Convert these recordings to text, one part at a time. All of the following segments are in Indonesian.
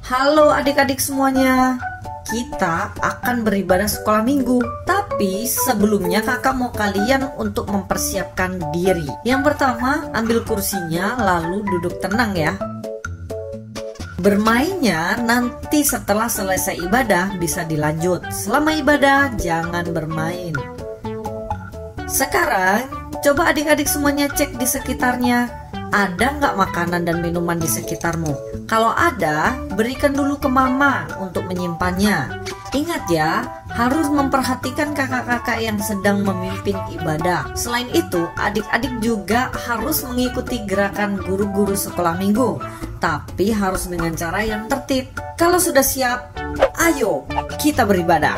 Halo adik-adik semuanya, kita akan beribadah sekolah minggu. Tapi sebelumnya kakak mau kalian untuk mempersiapkan diri. Yang pertama, ambil kursinya lalu duduk tenang ya. Bermainnya nanti setelah selesai ibadah bisa dilanjut. Selama ibadah jangan bermain. Sekarang coba adik-adik semuanya cek di sekitarnya. Ada nggak makanan dan minuman di sekitarmu? Kalau ada, berikan dulu ke mama untuk menyimpannya. Ingat ya, harus memperhatikan kakak-kakak yang sedang memimpin ibadah. Selain itu, adik-adik juga harus mengikuti gerakan guru-guru sekolah minggu. Tapi harus dengan cara yang tertib. Kalau sudah siap, ayo kita beribadah.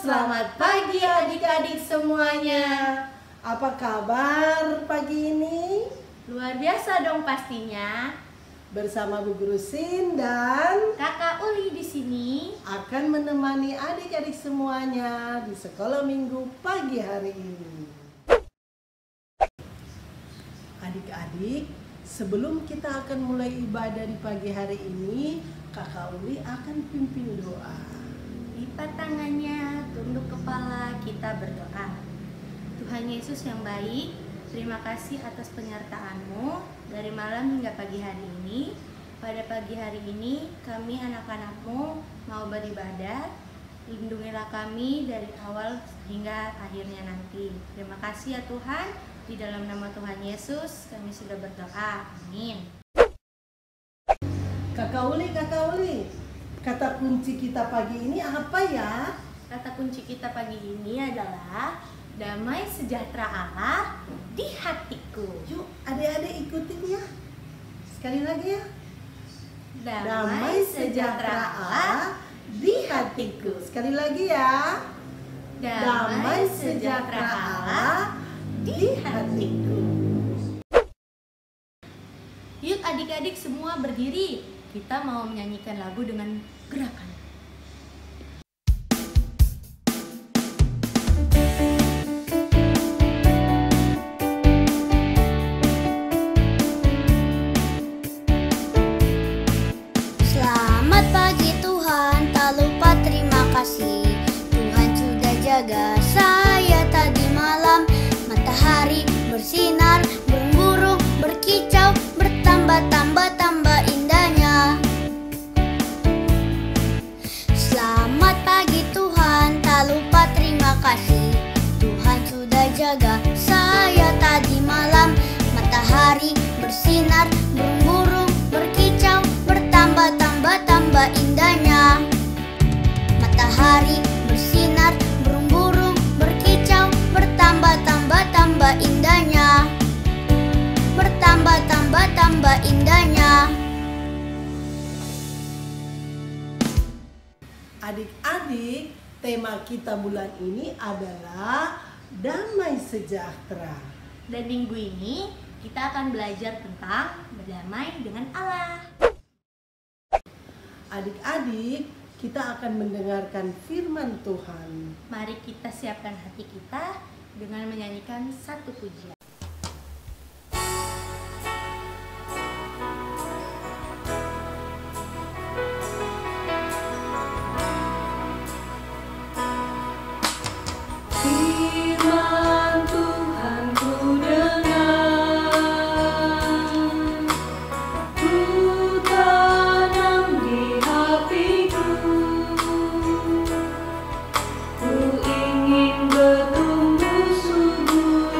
Selamat pagi adik-adik semuanya. Apa kabar pagi ini? Luar biasa dong pastinya. Bersama Bu Guru Sin dan Kakak Uli di sini akan menemani adik-adik semuanya di sekolah minggu pagi hari ini. Adik-adik, sebelum kita akan mulai ibadah di pagi hari ini, Kakak Uli akan pimpin doa. lipat tangannya, tunduk kepala, kita berdoa. Tuhan Yesus yang baik, terima kasih atas penyertaan-Mu dari malam hingga pagi hari ini. Pada pagi hari ini, kami anak-anak-Mu mau beribadah. Lindungilah kami dari awal hingga akhirnya nanti. Terima kasih ya Tuhan, di dalam nama Tuhan Yesus kami sudah berdoa. Amin. Kakak Uli, kata kunci kita pagi ini apa ya? Kata kunci kita pagi ini adalah damai sejahtera Allah di hatiku. Yuk adik-adik ikutin ya. Sekali lagi ya. Damai sejahtera Allah di hatiku. Sekali lagi ya. Damai sejahtera Allah di hatiku. Yuk adik-adik semua berdiri. Kita mau menyanyikan lagu dengan gerakan. Selamat pagi Tuhan, tak lupa terima kasih. Tuhan sudah jaga saya tadi malam. Matahari bersinar, burung-burung berkicau, bertambah-tambah indahnya. Selamat pagi Tuhan, tak lupa terima kasih. Tuhan sudah jaga saya tadi malam. Matahari bersinar, burung-burung berkicau, bertambah-tambah indahnya. Matahari bersinar, burung-burung berkicau, bertambah-tambah indahnya. Bertambah indahnya. Adik-adik, tema kita bulan ini adalah damai sejahtera. Dan minggu ini kita akan belajar tentang berdamai dengan Allah. Adik-adik, kita akan mendengarkan firman Tuhan. Mari kita siapkan hati kita dengan menyanyikan satu pujian. Firman Tuhan ku dengar, ku tanam di hatiku. Ku ingin bertumbuh subur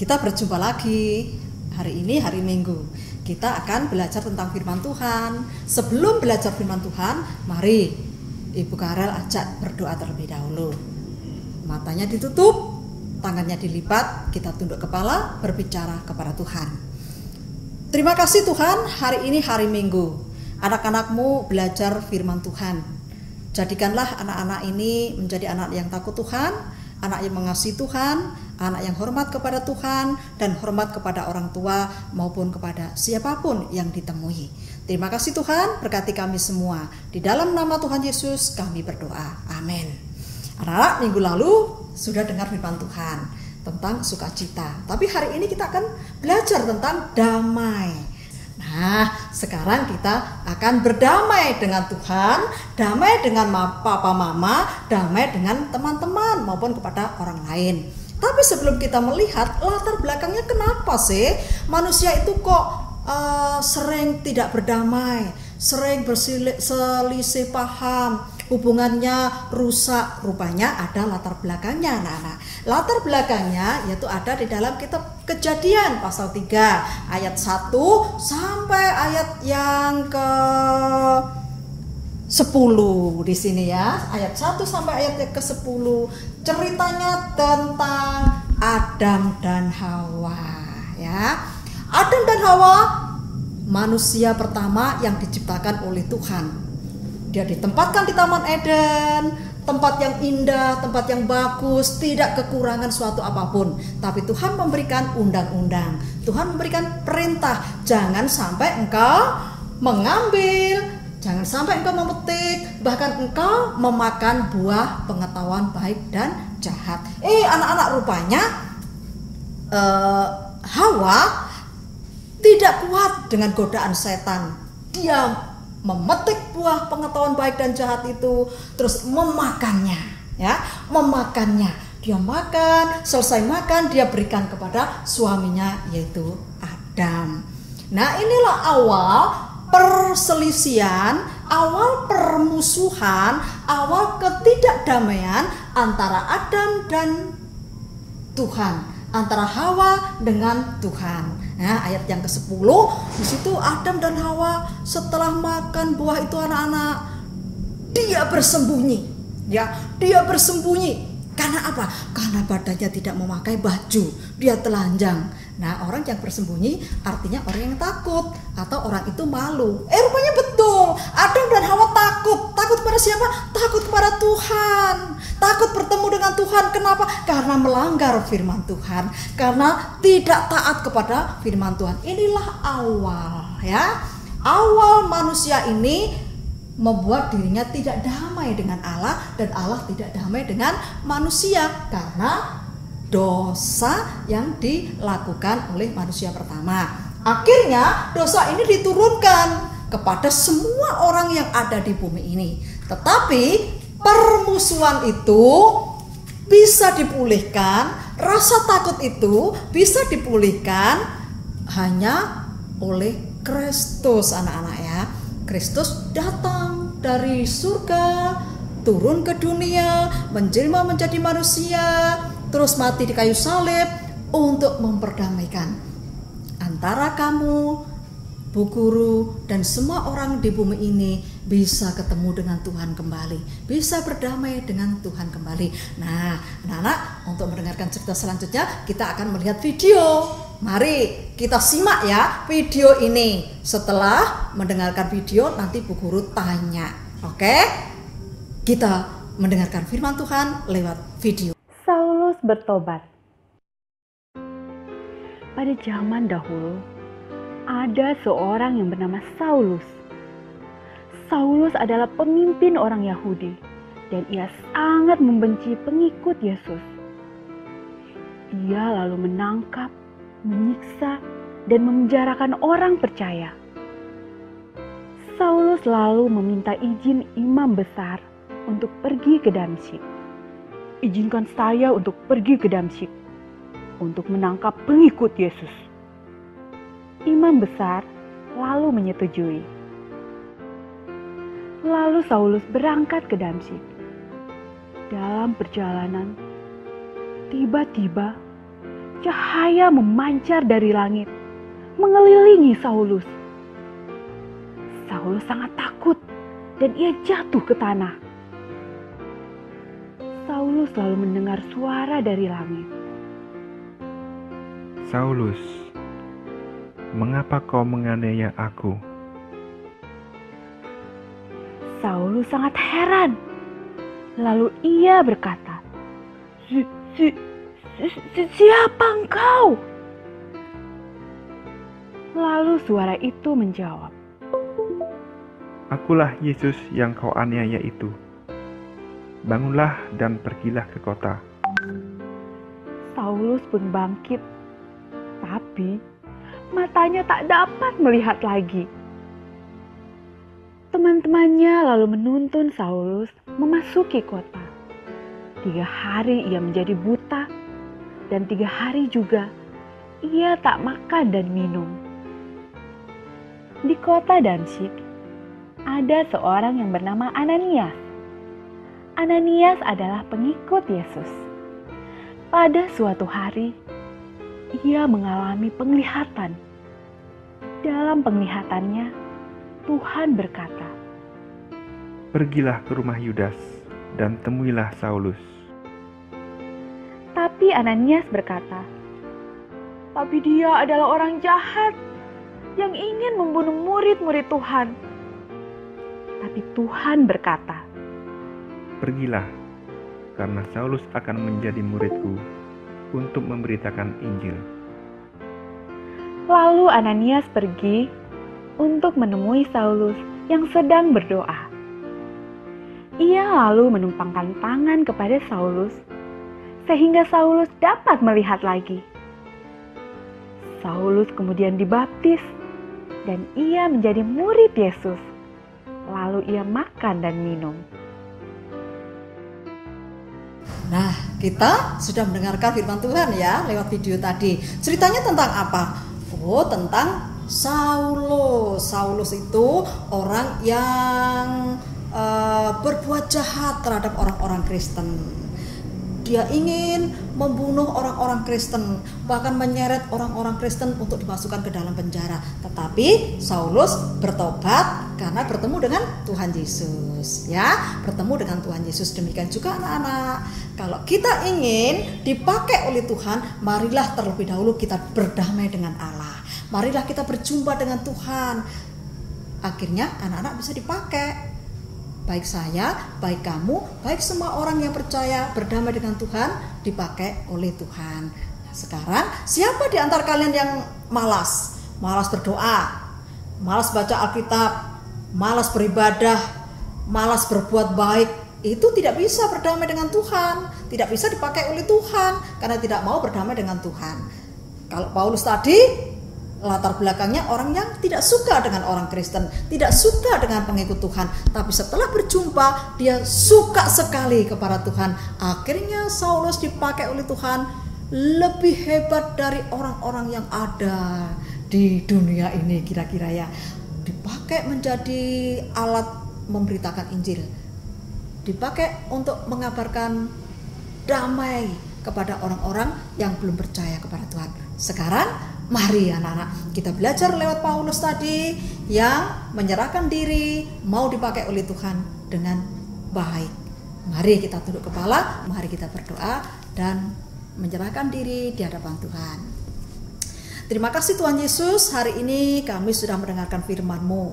Kita berjumpa lagi. Hari ini hari Minggu. Kita akan belajar tentang firman Tuhan. Sebelum belajar firman Tuhan, mari Ibu Karel ajak berdoa terlebih dahulu. Matanya ditutup, tangannya dilipat, kita tunduk kepala, berbicara kepada Tuhan. Terima kasih Tuhan, hari ini hari Minggu. Anak-anakmu belajar firman Tuhan. Jadikanlah anak-anak ini menjadi anak yang takut Tuhan, anak yang mengasihi Tuhan, anak yang hormat kepada Tuhan, dan hormat kepada orang tua maupun kepada siapapun yang ditemui. Terima kasih Tuhan, berkati kami semua. Di dalam nama Tuhan Yesus kami berdoa. Amin. Anak-anak, minggu lalu sudah dengar firman Tuhan tentang sukacita. Tapi hari ini kita akan belajar tentang damai. Nah, sekarang kita akan berdamai dengan Tuhan, damai dengan papa mama, damai dengan teman-teman maupun kepada orang lain. Tapi sebelum kita melihat latar belakangnya kenapa sih manusia itu kok sering tidak berdamai, sering berselisih paham, hubungannya rusak. Rupanya ada latar belakangnya anak-anak. Latar belakangnya yaitu ada di dalam kitab Kejadian pasal 3 ayat 1 sampai ayat yang ke 10 di sini ya. Ayat 1 sampai ayat yang ke 10 ceritanya tentang Adam dan Hawa ya. Adam dan Hawa manusia pertama yang diciptakan oleh Tuhan. Dia ditempatkan di Taman Eden, tempat yang indah, tempat yang bagus, tidak kekurangan suatu apapun. Tapi Tuhan memberikan undang-undang, Tuhan memberikan perintah, jangan sampai engkau mengambil, jangan sampai engkau memetik, bahkan engkau memakan buah pengetahuan baik dan jahat. Anak-anak, rupanya Hawa tidak kuat dengan godaan setan. Dia memetik buah pengetahuan baik dan jahat itu, terus memakannya ya, memakannya. Dia makan, selesai makan dia berikan kepada suaminya yaitu Adam. Nah, inilah awal perselisihan, awal permusuhan, awal ketidakdamaian antara Adam dan Tuhan, antara Hawa dengan Tuhan. Nah, ayat yang ke-10 di situ Adam dan Hawa setelah makan buah itu anak-anak, dia bersembunyi. Ya, dia bersembunyi. Karena apa? Karena badannya tidak memakai baju, dia telanjang. Nah, orang yang bersembunyi artinya orang yang takut atau orang itu malu. Rupanya betul. Adam dan Hawa takut. Takut kepada siapa? Takut kepada Tuhan. Takut bertemu dengan Tuhan. Kenapa? Karena melanggar firman Tuhan. Karena tidak taat kepada firman Tuhan. Inilah awal ya. Awal manusia ini membuat dirinya tidak damai dengan Allah dan Allah tidak damai dengan manusia karena dosa yang dilakukan oleh manusia pertama. Akhirnya dosa ini diturunkan kepada semua orang yang ada di bumi ini. Tetapi permusuhan itu bisa dipulihkan, rasa takut itu bisa dipulihkan hanya oleh Kristus anak-anak ya. Kristus datang dari surga, turun ke dunia, menjelma menjadi manusia, terus mati di kayu salib untuk memperdamaikan antara kamu, Bu Guru, dan semua orang di bumi ini bisa ketemu dengan Tuhan kembali, bisa berdamai dengan Tuhan kembali. Nah, anak-anak, untuk mendengarkan cerita selanjutnya kita akan melihat video. Mari kita simak ya video ini. Setelah mendengarkan video nanti Bu Guru tanya. Oke? Kita mendengarkan firman Tuhan lewat video. Saulus bertobat. Pada zaman dahulu, ada seorang yang bernama Saulus. Saulus adalah pemimpin orang Yahudi dan ia sangat membenci pengikut Yesus. Ia lalu menangkap, menyiksa, dan memenjarakan orang percaya. Saulus lalu meminta izin imam besar untuk pergi ke Damsyik. Izinkan saya untuk pergi ke Damsyik untuk menangkap pengikut Yesus. Imam besar lalu menyetujui. Lalu Saulus berangkat ke Damsyik. Dalam perjalanan, tiba-tiba cahaya memancar dari langit, mengelilingi Saulus. Saulus sangat takut dan ia jatuh ke tanah. Saulus lalu mendengar suara dari langit. Saulus, mengapa kau menganiaya aku? Saulus sangat heran. Lalu ia berkata, Siapa engkau? Lalu suara itu menjawab, Akulah Yesus yang kau aniaya itu. Bangunlah dan pergilah ke kota. Saulus pun bangkit, tapi matanya tak dapat melihat lagi. Teman-temannya lalu menuntun Saulus memasuki kota. 3 hari ia menjadi buta, dan 3 hari juga ia tak makan dan minum. Di kota Damsyik ada seorang yang bernama Ananias. Ananias adalah pengikut Yesus. Pada suatu hari, ia mengalami penglihatan. Dalam penglihatannya, Tuhan berkata, Pergilah ke rumah Yudas dan temuilah Saulus. Tapi Ananias berkata, Tapi dia adalah orang jahat yang ingin membunuh murid-murid Tuhan. Tapi Tuhan berkata, Pergilah, karena Saulus akan menjadi muridku untuk memberitakan Injil. Lalu Ananias pergi untuk menemui Saulus yang sedang berdoa. Ia lalu menumpangkan tangan kepada Saulus, sehingga Saulus dapat melihat lagi. Saulus kemudian dibaptis, dan ia menjadi murid Yesus. Lalu ia makan dan minum. Nah, kita sudah mendengarkan firman Tuhan ya lewat video tadi. Ceritanya tentang apa? Oh, tentang Saulus. Saulus itu orang yang berbuat jahat terhadap orang-orang Kristen. Dia ingin membunuh orang-orang Kristen, bahkan menyeret orang-orang Kristen untuk dimasukkan ke dalam penjara. Tetapi Saulus bertobat karena bertemu dengan Tuhan Yesus, ya, bertemu dengan Tuhan Yesus. Demikian juga anak-anak, kalau kita ingin dipakai oleh Tuhan, marilah terlebih dahulu kita berdamai dengan Allah. Marilah kita berjumpa dengan Tuhan. Akhirnya anak-anak bisa dipakai. Baik saya, baik kamu, baik semua orang yang percaya berdamai dengan Tuhan dipakai oleh Tuhan. Nah, sekarang siapa di antara kalian yang malas? Malas berdoa, malas baca Alkitab, malas beribadah, malas berbuat baik? Itu tidak bisa berdamai dengan Tuhan, tidak bisa dipakai oleh Tuhan karena tidak mau berdamai dengan Tuhan. Kalau Paulus tadi latar belakangnya orang yang tidak suka dengan orang Kristen, tidak suka dengan pengikut Tuhan, tapi setelah berjumpa dia suka sekali kepada Tuhan. Akhirnya Saulus dipakai oleh Tuhan lebih hebat dari orang-orang yang ada di dunia ini, kira-kira ya. Dipakai menjadi alat memberitakan Injil, dipakai untuk mengabarkan damai kepada orang-orang yang belum percaya kepada Tuhan. Sekarang mari anak-anak kita belajar lewat Paulus tadi yang menyerahkan diri, mau dipakai oleh Tuhan dengan baik. Mari kita tunduk kepala, mari kita berdoa dan menyerahkan diri di hadapan Tuhan. Terima kasih Tuhan Yesus, hari ini kami sudah mendengarkan firman-Mu.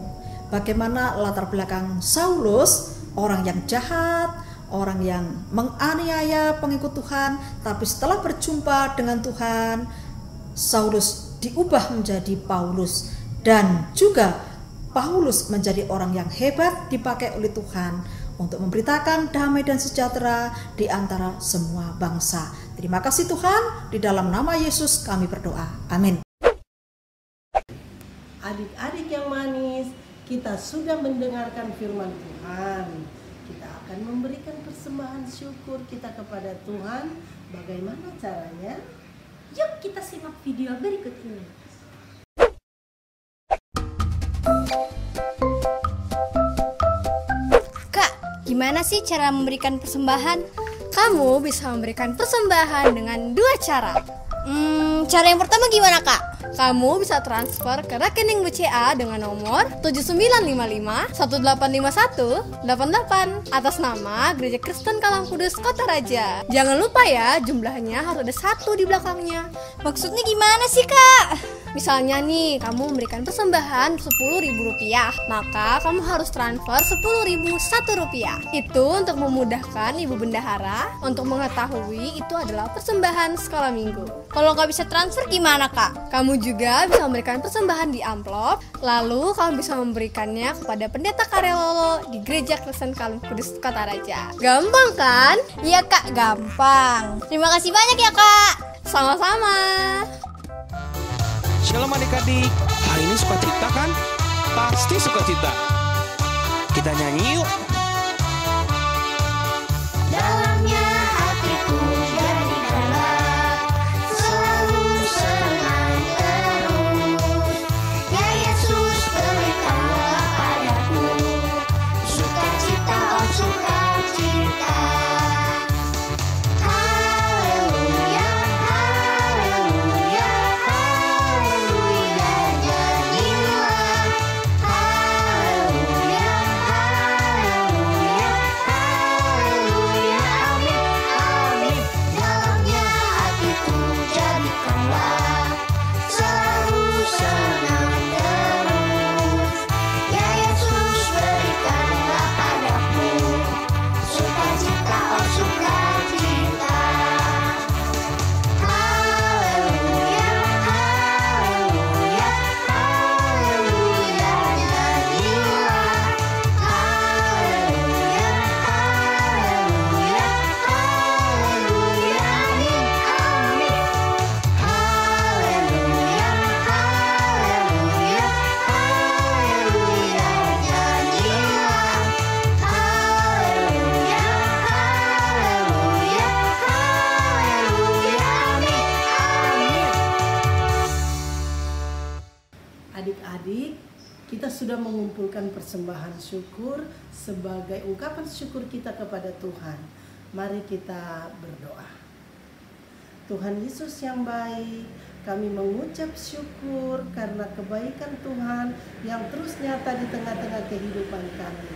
Bagaimana latar belakang Saulus, orang yang jahat, orang yang menganiaya pengikut Tuhan, tapi setelah berjumpa dengan Tuhan, Saulus diubah menjadi Paulus, dan juga Paulus menjadi orang yang hebat dipakai oleh Tuhan untuk memberitakan damai dan sejahtera di antara semua bangsa. Terima kasih Tuhan, di dalam nama Yesus kami berdoa. Amin. Adik-adik yang manis, kita sudah mendengarkan firman Tuhan. Kita akan memberikan persembahan syukur kita kepada Tuhan. Bagaimana caranya? Yuk kita simak video berikut ini. Kak, gimana sih cara memberikan persembahan? Kamu bisa memberikan persembahan dengan 2 cara. Cara yang pertama gimana, Kak? Kamu bisa transfer ke rekening BCA dengan nomor 7955-185188 atas nama Gereja Kristen Kalam Kudus Kota Raja. Jangan lupa ya, jumlahnya harus ada 1 di belakangnya. Maksudnya gimana sih, Kak? Misalnya nih, kamu memberikan persembahan Rp10.000, maka kamu harus transfer Rp10.001. Itu untuk memudahkan Ibu Bendahara untuk mengetahui itu adalah persembahan sekolah minggu. Kalau nggak bisa transfer gimana, Kak? Kamu juga bisa memberikan persembahan di amplop, lalu kamu bisa memberikannya kepada Pendeta Karelolo di Gereja Kristen Kalam Kudus Kota Raja. Gampang kan? Iya, Kak, gampang. Terima kasih banyak ya, Kak. Sama-sama. Shalom adik-adik, hari ini suka cita kan? Pasti suka cita. Kita nyanyi yuk. Dalamnya hatiku jadikanlah selalu senang terus. Ya Yesus, berikanlah padaku sukacita, oh sukacita. Haleluya, haleluya, haleluya, nyanyilah. Haleluya, haleluya, haleluya, amin, amin. Dalamnya hatiku jadikanlah selalu senang terus. Ya Yesus, berikanlah padaku sukacita, oh sukacita. Haleluya, haleluya, haleluya, nyanyilah. Haleluya, haleluya, haleluya, amin, amin. Haleluya, haleluya, haleluya, nyanyilah. Haleluya, haleluya, haleluya, amin, amin. Adik-adik, kita sudah mengumpulkan persembahan syukur sebagai ungkapan syukur kita kepada Tuhan. Mari kita berdoa. Tuhan Yesus yang baik, kami mengucap syukur karena kebaikan Tuhan yang terus nyata di tengah-tengah kehidupan kami.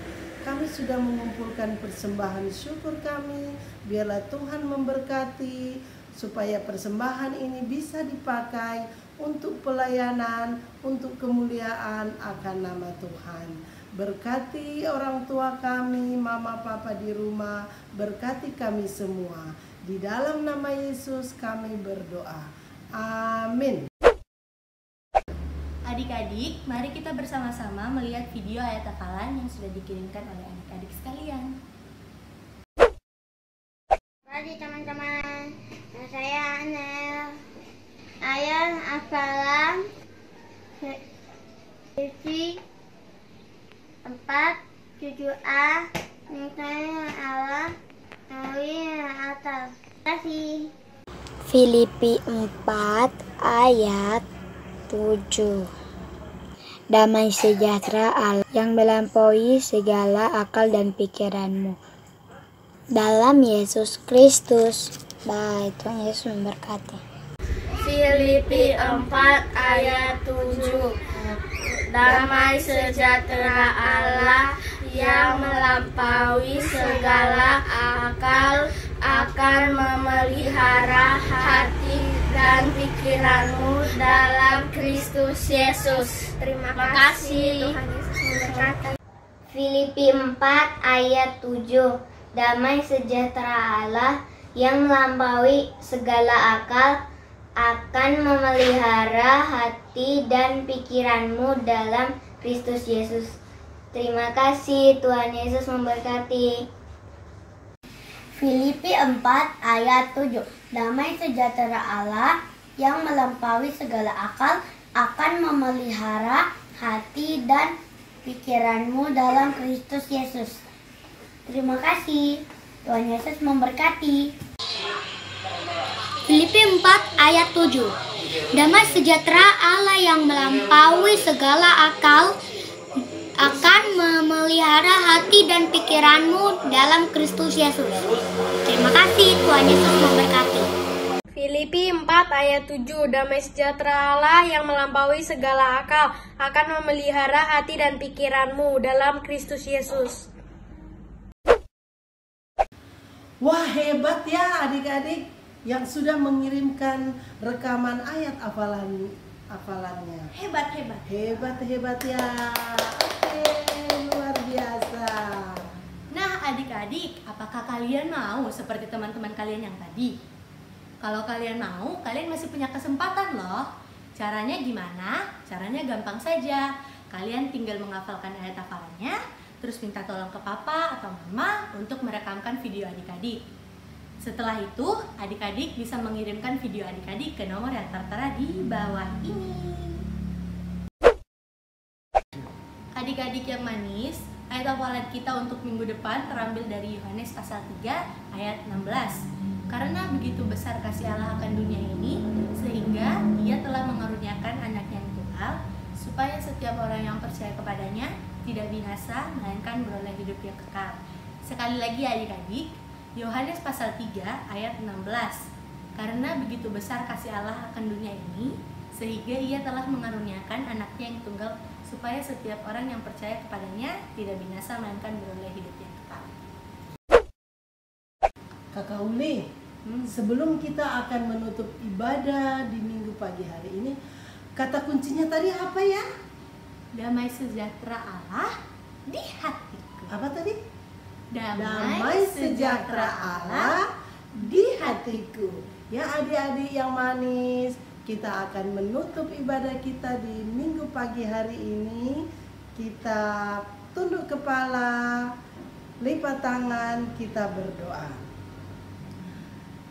Kami sudah mengumpulkan persembahan syukur kami. Biarlah Tuhan memberkati supaya persembahan ini bisa dipakai untuk pelayanan, untuk kemuliaan akan nama Tuhan. Berkati orang tua kami, mama papa di rumah, berkati kami semua. Di dalam nama Yesus kami berdoa. Amin. Adik-adik, mari kita bersama-sama melihat video ayat hafalan yang sudah dikirimkan oleh adik-adik sekalian. Pagi teman-teman, saya Anel. Ayat hafalan Filipi 4:7a, Nikmati Allah melalui atas. Terima kasih. Filipi 4 ayat 7. Damai sejahtera Allah yang melampaui segala akal dan pikiranmu dalam Yesus Kristus. Baik, Tuhan Yesus memberkati. Filipi 4 ayat 7. Damai sejahtera Allah yang melampaui segala akal akan memelihara hati dan pikiranmu dalam Kristus Yesus. Terima kasih. Tuhan Yesus memberkati. Filipi 4 ayat 7. Damai sejahtera Allah yang melampaui segala akal akan memelihara hati dan pikiranmu dalam Kristus Yesus. Terima kasih, Tuhan Yesus memberkati. Filipi 4 ayat 7. Damai sejahtera Allah yang melampaui segala akal akan memelihara hati dan pikiranmu dalam Kristus Yesus. Terima kasih, Tuhan Yesus memberkati. Filipi 4 ayat 7. Damai sejahtera Allah yang melampaui segala akal akan memelihara hati dan pikiranmu dalam Kristus Yesus. Terima kasih, Tuhan Yesus memberkati. Filipi 4 ayat 7, damai sejahtera Allah yang melampaui segala akal akan memelihara hati dan pikiranmu dalam Kristus Yesus. Wah, hebat ya adik-adik yang sudah mengirimkan rekaman ayat hafalannya. Hebat ya. Oke, luar biasa. Nah, adik-adik, apakah kalian mau seperti teman-teman kalian yang tadi? Kalau kalian mau, kalian masih punya kesempatan loh. Caranya gimana? Caranya gampang saja. Kalian tinggal menghafalkan ayat hafalannya, terus minta tolong ke papa atau mama untuk merekamkan video adik-adik. Setelah itu, adik-adik bisa mengirimkan video adik-adik ke nomor yang tertera di bawah ini. Adik-adik yang manis, ayat hafalan kita untuk minggu depan terambil dari Yohanes pasal 3 ayat 16. Karena begitu besar kasih Allah akan dunia ini, sehingga Dia telah mengaruniakan anaknya yang tunggal, supaya setiap orang yang percaya kepadanya tidak binasa, melainkan beroleh hidup yang kekal. Sekali lagi adik-adik, Yohanes pasal 3 ayat 16. Karena begitu besar kasih Allah akan dunia ini, sehingga Ia telah mengaruniakan anaknya yang tunggal, supaya setiap orang yang percaya kepadanya tidak binasa, melainkan beroleh hidup yang kekal. Kakak Uli, sebelum kita akan menutup ibadah di minggu pagi hari ini, kata kuncinya tadi apa ya? Damai sejahtera Allah di hatiku. Apa tadi? Damai sejahtera Allah di hatiku. Ya adik-adik yang manis, kita akan menutup ibadah kita di minggu pagi hari ini. Kita tunduk kepala, lipat tangan, kita berdoa.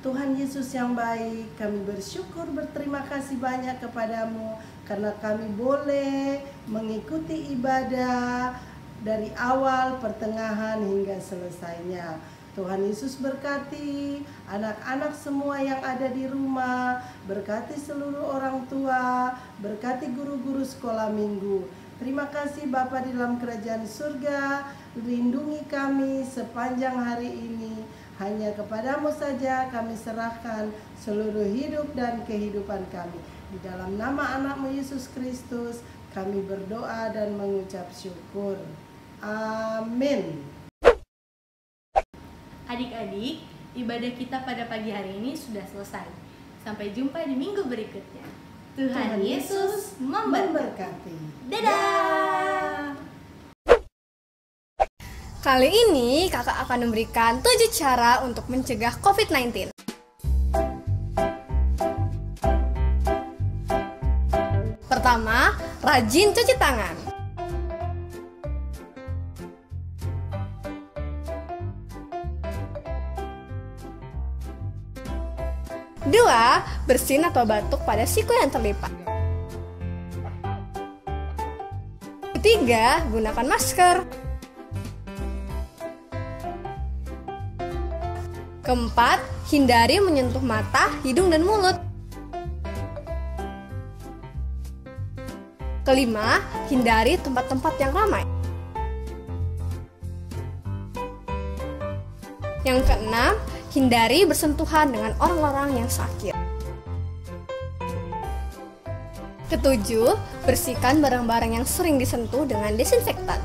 Tuhan Yesus yang baik, kami bersyukur, berterima kasih banyak kepadamu karena kami boleh mengikuti ibadah dari awal, pertengahan hingga selesainya. Tuhan Yesus berkati anak-anak semua yang ada di rumah, berkati seluruh orang tua, berkati guru-guru sekolah minggu. Terima kasih Bapa di dalam kerajaan surga, lindungi kami sepanjang hari ini. Hanya kepadamu saja kami serahkan seluruh hidup dan kehidupan kami. Di dalam nama anakmu Yesus Kristus kami berdoa dan mengucap syukur. Amin. Adik-adik, ibadah kita pada pagi hari ini sudah selesai. Sampai jumpa di minggu berikutnya. Tuhan Yesus memberkati. Dadah! Kali ini kakak akan memberikan 7 cara untuk mencegah COVID-19. Pertama, rajin cuci tangan. Dua, bersin atau batuk pada siku yang terlipat. Ketiga, gunakan masker. Keempat, hindari menyentuh mata, hidung, dan mulut. Kelima, hindari tempat-tempat yang ramai. Yang keenam, hindari bersentuhan dengan orang-orang yang sakit. Ketujuh, bersihkan barang-barang yang sering disentuh dengan desinfektan.